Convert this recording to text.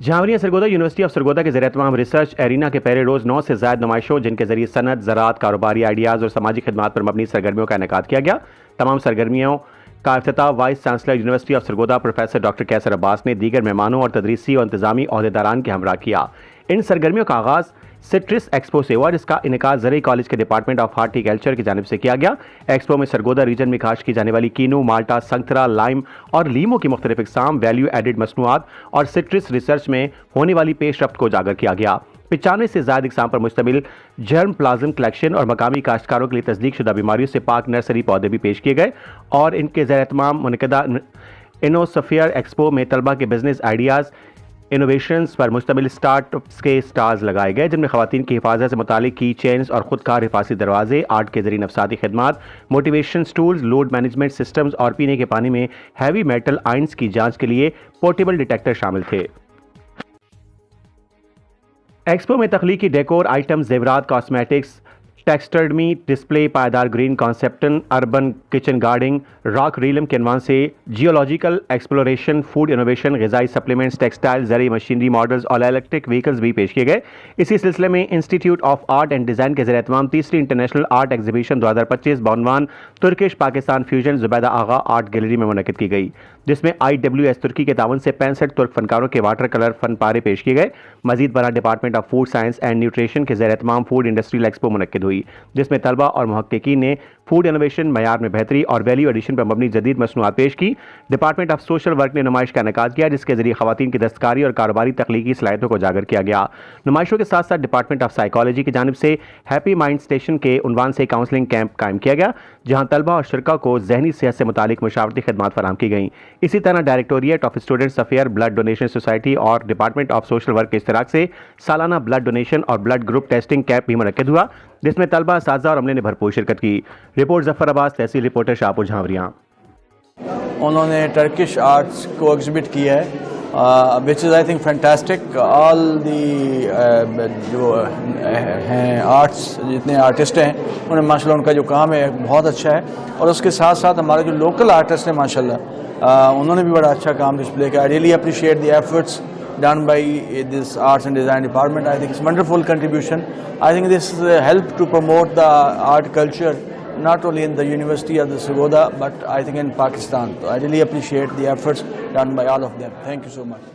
جھانوریہ Sargodha university of Sargodha کے زیر اہتمام ریسرچ ایرینا کے پہلے روز 9 سے زائد نمائشوں جن کے ذریعے صنعت، زراعت، کاروباری آئیڈیاز اور سماجی خدمات پر مبنی سرگرمیوں کا انعقاد کیا گیا۔ تمام سرگرمیوں کا افتتاح vice chancellor university of Sargodha professor doctor کیسر عباس نے دیگر مہمانوں اور تدریسی اور انتظامی عہدیداران کے ہمراہ کیا۔ ان سرگرمیوں کا آغاز سٹرس ایکسپو سے ہوا، جس کا انعقاد زرعی کالج کے ڈپارٹمنٹ آف ہارٹیکلچر کی جانب سے کیا گیا۔ ایکسپو میں سرگودا ریجن میں کاشت کی جانے والی کینو، مالٹا، سنگترا، لائم اور لیمو کی مختلف اقسام، ویلیو ایڈڈ مصنوعات اور سٹرس ریسرچ میں ہونے والی پیش رفت کو اجاگر کیا گیا۔ 95 سے زائد اقسام پر مشتمل جرم پلازم کلیکشن اور مقامی کاشتکاروں کے لیے تصدیق شدہ بیماریوں سے پاک نرسری پودے بھی پیش کیے گئے، اور ان کے زیر اہتمام منعقدہ انوسفیئر ایکسپو میں طلبہ کے بزنس آئیڈیاز، انوویشنز پر مشتمل سٹارٹ اپس کے سٹالز لگائے گئے، جن میں خواتین کی حفاظت سے متعلق کی چینز اور خودکار حفاظتی دروازے، آرٹ کے ذریعے نفسیاتی خدمات، motivation Stolz, load management systems اور پینے کے پانی میں ہیوی میٹل آئنز کی جانچ کے لیے پورٹیبل ڈیٹیکٹر شامل تھے۔ ایکسپو میں تخلیقی ڈیکور آئٹم، زیورات، کاسمیٹکس، ٹیکسٹرڈمی ڈسپلے، پائیدار گرین کانسیپٹن، اربن کچن گارڈننگ، راک ریلم کینوان سے جیولوجیکل ایکسپلوریشن، فوڈ انوویشن، غذائی سپلیمنٹس، ٹیکسٹائل، زرعی مشینری ماڈلز اور الیکٹرک وہیکلز بھی پیش کیے گئے۔ اسی سلسلے میں institute of art and design کے زیر اہتمام تیسری انٹرنیشنل آرٹ ایگزیبیشن 2025 بعنوان Turkish Pakistan fusion Zubaida Agha art gallery میں منعقد کی گئی، جس میں IWS ترکی کے تعاون سے 65 ترک فنکاروں کے واٹر کلر فن پارے پیش کیے گئے۔ مزید برآں department of food science and nutrition کے زیر اہتمام فوڈ انڈسٹریل ایکسپو منعقد ہوئی، جس میں طلبہ اور محققین نے فوڈ انوویشن، معیار میں بہتری اور ویلیو ایڈیشن پر مبنی جدید مصنوعات پیش کی۔ ڈپارٹمنٹ آف سوشل ورک نے نمائش کا انعقاد کیا، جس کے ذریعے خواتین کی دستکاری اور کاروباری تخلیقی صلاحیتوں کو اجاگر کیا گیا۔ نمائشوں کے ساتھ ساتھ ڈپارٹمنٹ آف سائیکالوجی کی جانب سے ہیپی مائنڈ اسٹیشن کے عنوان سے کاؤنسلنگ کیمپ قائم کیا گیا، جہاں طلبہ اور شرکاء کو ذہنی صحت سے متعلق مشاورتی خدمات فراہم کی گئیں۔ اسی طرح directorate of students affair, blood donation society اور ڈپارٹمنٹ آف سوشل ورک کے اشتراک سے سالانہ بلڈ ڈونیشن اور بلڈ گروپ ٹیسٹنگ کیمپ بھی منعقد ہوا، جس میں طلبہ، اساتذہ اور عملے نے بھرپور شرکت کی۔ رپورٹ ظفر عباس، تحصیل رپورٹر شاہپور جھانوریاں۔ انہوں نے ٹرکش آرٹس کو ایگزبٹ کیا ہے، which is I think fantastic. all the جو ہیں آرٹس، جتنے آرٹسٹ ہیں انہیں ماشاءاللہ ان کا جو کام ہے بہت اچھا ہے، اور اس کے ساتھ ساتھ ہمارے جو لوکل آرٹسٹ ہیں ماشاءاللہ انہوں نے بھی بڑا اچھا کام ڈسپلے کیا۔ I really appreciate the efforts done by this arts and design department. I think it's a wonderful contribution. I think this help to promote the art culture not only in the University of the Sargodha but I think in Pakistan. So I really appreciate the efforts done by all of them. Thank you so much.